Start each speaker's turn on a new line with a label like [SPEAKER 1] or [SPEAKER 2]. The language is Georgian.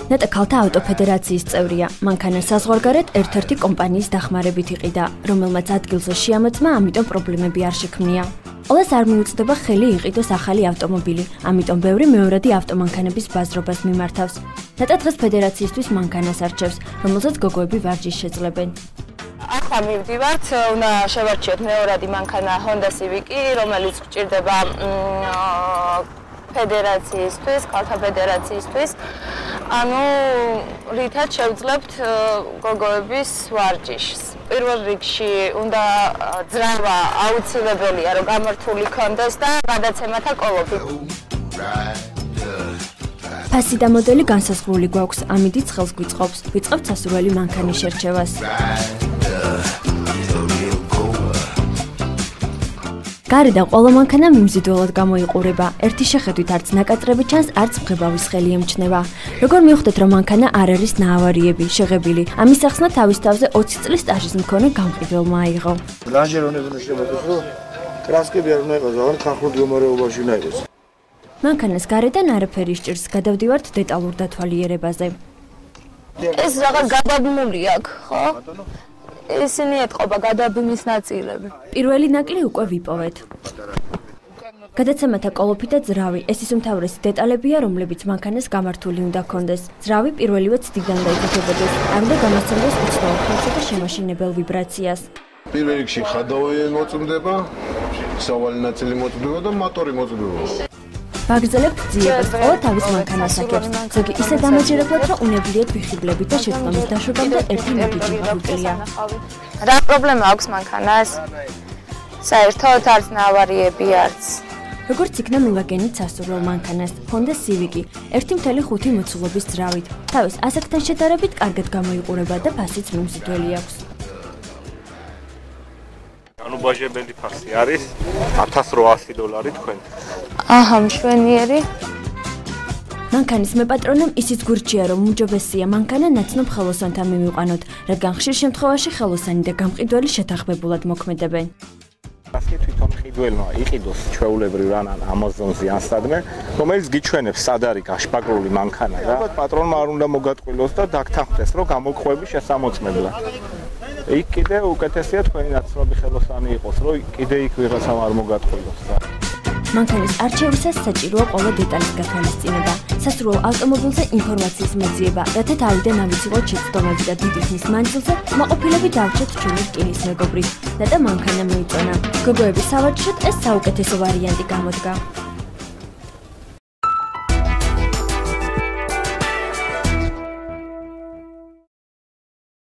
[SPEAKER 1] ნეტა ქალთა ავტოფედერაციის წევრია. მანქანა საზღვარგარეთ ერთ-ერთი კომპანიის დახმარებით იყიდა, რომელმაც ადგილზე შეამოწმა, ამიტომ პრობლემები არ შექმნია. ყველას არ მიუწვდება ხელი იყიდოს ახალი ავტომობილი, ამიტომ ბევრი მეორადი ავტომანქანების ბაზრობას მიმართავს. ნეტა დღეს ფედერაციისთვის მანქანას არჩევს, რომელსაც გოგოები ვარჯიშს შეძლებენ.
[SPEAKER 2] ახლა მივდივართ, უნდა შევარჩიოთ მეორადი მანქანა Honda Civic, რომელიც გვჭირდება ფედერაციისთვის, ქალთა ფედერაციისთვის. ანუ რითაც შევძლებთ გოგოების ვარჯიშს. პირველ რიგში უნდა ძრავა აუცილებელია, რომ გამართული კონდეს და გადაცემათა კოლოფი.
[SPEAKER 1] ფასი და მოდელი განსაზღვრული გვაქვს, ამით ხელს გვიწყობს, ვიწყებთ სასურველი მანქანის შერჩევას. გარედან ყველა მანქანა მიმზიდველად გამოიყურება. ერთი შეხედვით არც ნაკაწრები ჩანს, არც მღებავის ხელი ემჩნევა. როგორ მივხვდეთ, რომ მანქანა არ არის ნაავარიები, შეღებილი? ამის ახსნა თავის თავზე 20 წლის სტაჟის მქონე გამყიდველმა აიღო.
[SPEAKER 3] განჟერონები უნდა შემოწოს, რომ კრასკები არ უნდა იყოს, აღარ ხალხურ მდგომარეობაში უნდა იყოს.
[SPEAKER 1] მანქანას გარედან არაფერი სჭირს, გადავდივართ დეტალურ დათვალიერებაზე.
[SPEAKER 2] ეს რაღაც გადაბმული აქვს, ხო? ისინი ეთყობა გადაბმის ნაწილები.
[SPEAKER 1] პირველი ნაკლი უკვე ვიპოვეთ. გადაცემათა კოლოფი და ძრავი, ეს ის უმთავრესი დეტალებია, რომლებიც მანქანას გამართული უნდა ქონდეს. ძრავი პირველივე ცდიდან დაიკეთებოდეს, არ უნდა გამოსცემდეს უცნაურ ხმასა და შემაშინებელ ვიბრაციას.
[SPEAKER 4] პირველ რიგში ხადავი მოწმდება, სავალი ნაწილი მოწმდება და მოტორი მოწმდება.
[SPEAKER 1] ვაგრძელებთ ძიებას, ყველა თავის მანქანას აქებს. ზოგი ისე დამაჯერებლად, რომ უნებლიეთ ვიხიბლებით და შეცდომის დაშვებამდე ერთი ნაბიჯი ვუკლია.
[SPEAKER 2] რა პრობლემა აქვს მანქანას? საერთოდ არც ნაავარიები არც.
[SPEAKER 1] როგორც იქნა მივაგენით სასურველ მანქანას, Honda Civic, 1.5 მოცულობის ძრავით. თავის ასაკთან შედარებით კარგად გამოიყურება და ფასიც მიმზიდველი აქვს.
[SPEAKER 5] განუბაჟებელი ფასი არის $1800 თქვენ.
[SPEAKER 2] აჰა, მშვენიერი.
[SPEAKER 1] მანქანის მეპატრონამ ისიც გვირჩია, რომ უმჯობესია მანქანა ნაცნობ ხელოსანთან მივიყვანოთ, რადგან ხშირ შემთხვევაში ხელოსანი და გამყიდველი შეთანხმებულად მოქმედებენ.
[SPEAKER 5] ასე თვითონ მყიდველმა იყიდოს ჩვეულებრივ ან Amazon-ზე ან სადმე, რომელიც გიჩვენებს სად არის გაშპაკრული მანქანა და პატრონმა არ უნდა მოგატყვილოს და დაგთანხმდეს, რომ გამოგხვევი შესამოწმებლად. იქ კიდე უკეთესია თქვენი ნაცნობი ხელოსანი იყოს, რომ კიდე იქ ვიღაცამ არ მოგატყვილოს.
[SPEAKER 1] მანქანის არჩევისას საჭიროა ყველა დეტალის გათვალისწინება. სასურველ ავტომობილზე ინფორმაციის მოძიება, რათა თავიდან ავიცილოთ შეცდომები და დიდი ხნის მანძილზე მოყოლებით დავრჩეთ ჩვენი რკინის მეგობრით. ნეტა მანქანა მოიწონა. გოგოების სავარჯიშოდ ეს საუკეთესო ვარიანტი გამოდგა.